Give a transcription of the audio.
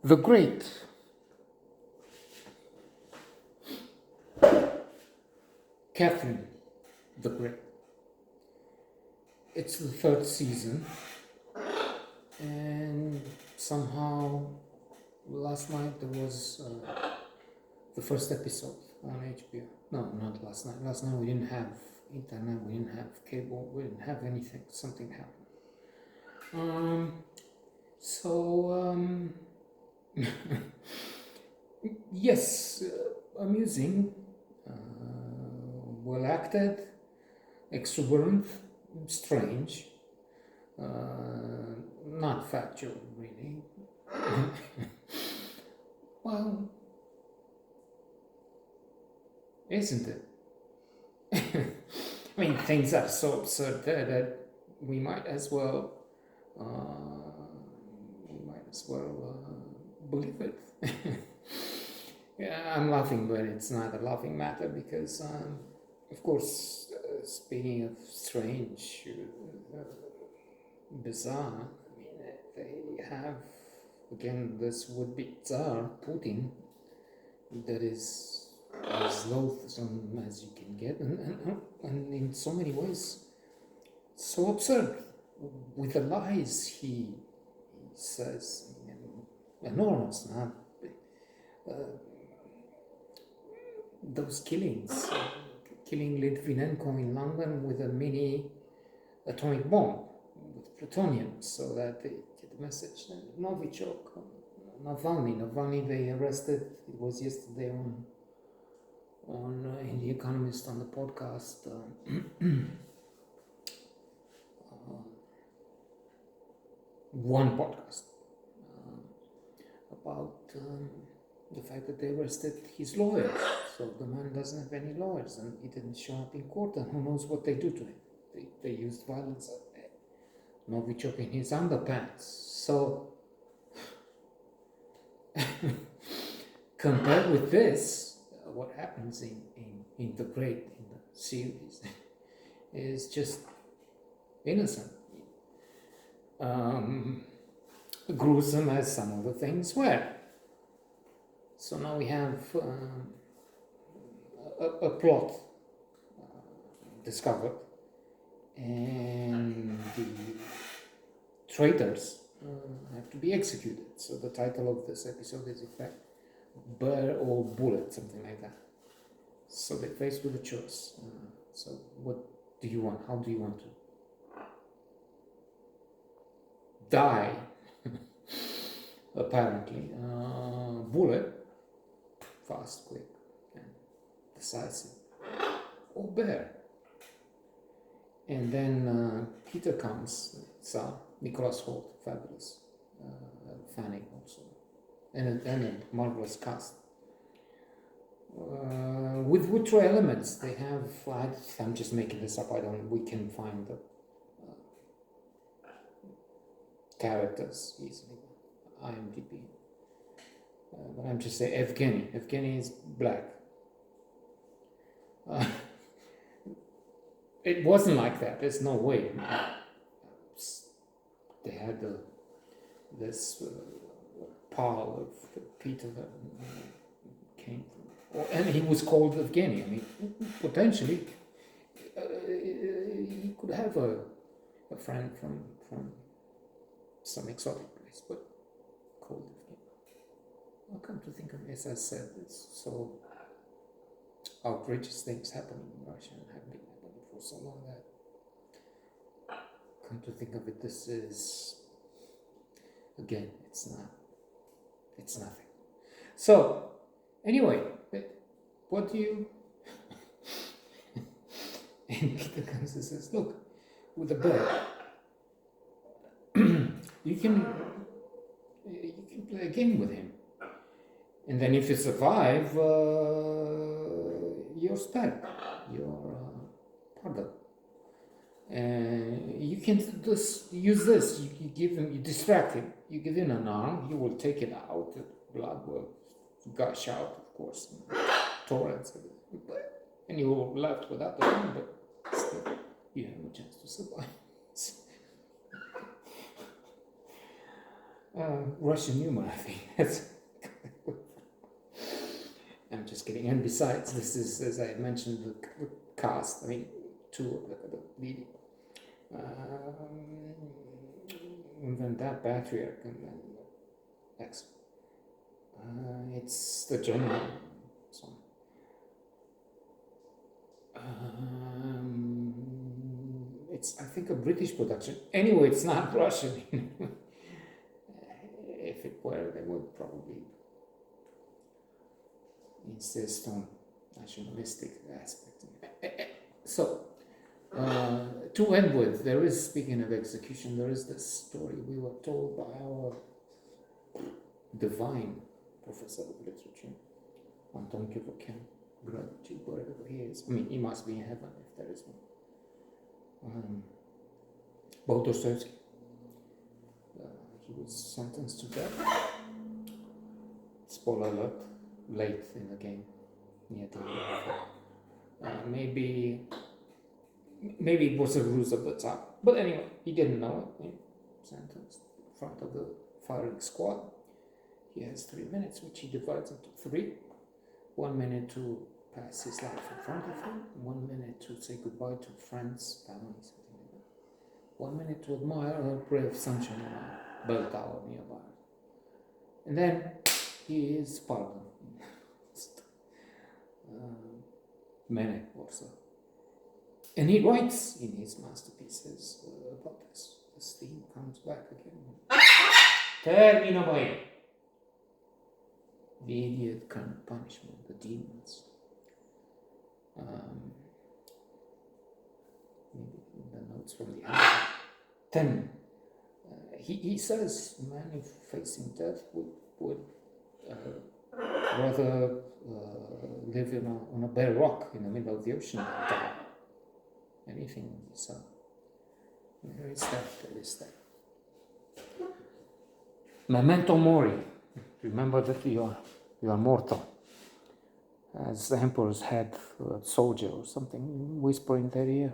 The Great. Catherine the Great. It's the third season, and somehow last night there was the first episode on HBO. No, not last night. Last night we didn't have internet, we didn't have cable, we didn't have anything. Something happened. Yes, amusing, well acted, exuberant, strange, not factual, really. Well, isn't it? I mean, things are so absurd that we might as well believe it. Yeah, I'm laughing, but it's not a laughing matter because, of course, speaking of strange, bizarre, I mean, they have again this would-be Tsar Putin that is as loathsome as you can get, and in so many ways so absurd with the lies he says, enormous, not those killings, killing Litvinenko in London with a mini atomic bomb with plutonium, so that they get the message. And Novichok, Navalny, they arrested. It was yesterday on in The Economist on the podcast. One podcast about the fact that they arrested his lawyers. So the man doesn't have any lawyers, and he didn't show up in court, and who knows what they do to him. They used violence. Novichok in his underpants. So compared with this, what happens in The Great, in the series, is just innocent. Gruesome as some of the things were. So now we have a plot discovered, and the traitors have to be executed. So the title of this episode is in fact Bear or Bullet, something like that. So they're faced with a choice. So what do you want? How do you want to die? Apparently, bullet, fast, quick, and decisive, or bear. And then Peter comes, Tsar, Nicholas Hoult, fabulous, Fanning also, and a marvelous cast. With Woodrow elements, they have. I'm just making this up. We can find the characters easily. IMDb. But I'm just saying Evgeny. Evgeny is black. It wasn't like that. There's no way. They had this pile of Peter that came from, and he was called Evgeny. I mean, potentially, he could have a friend from some exotic place, but called Evgeny. I'll come to think of it, as I said, it's so outrageous things happening in Russia and have been happening for so long that, come to think of it, this is, again, it's nothing. So, anyway, what do you, and Peter comes and says, look, with a bird, you can play a game with him. And then if you survive, you're spared, you're pardoned. And you can just use this, you give him, you distract him, you give him an arm, he will take it out, the blood will gush out, of course, torrents, and you will left without the arm, but still, you have a chance to survive. Russian humor, I think. I'm just kidding. And besides, this is, as I mentioned, the cast. I mean, two of the leading. And then that patriarch, and then X. It's the general song. It's, I think, a British production. Anyway, it's not Russian. If it were, they would probably insist on nationalistic aspect. So, to end with, there is, speaking of execution, there is this story we were told by our divine professor of literature, Anton Kurokin, gratitude wherever he is. I mean, he must be in heaven if there is one. About Dostoevsky. He was sentenced to death. Spoiler alert, late in the game, near the end. Maybe it was a ruse of the top. But anyway, he didn't know it. Sentenced in front of the firing squad. He has 3 minutes, which he divides into 3. 1 minute to pass his life in front of him. 1 minute to say goodbye to friends, family, something like that. 1 minute to admire a ray of sunshine on a bell tower nearby. And then he is pardoned. Minute or so. And he writes in his masterpieces about this. This theme comes back again. Termino bene. The idiot current punishment, the demons. Maybe the notes from the end. 10. He says, man, if facing death would rather live on a bare rock in the middle of the ocean than die. Anything so. There is that. Memento mori. Remember that you are mortal. As the emperor's had a soldier or something whisper in their ear.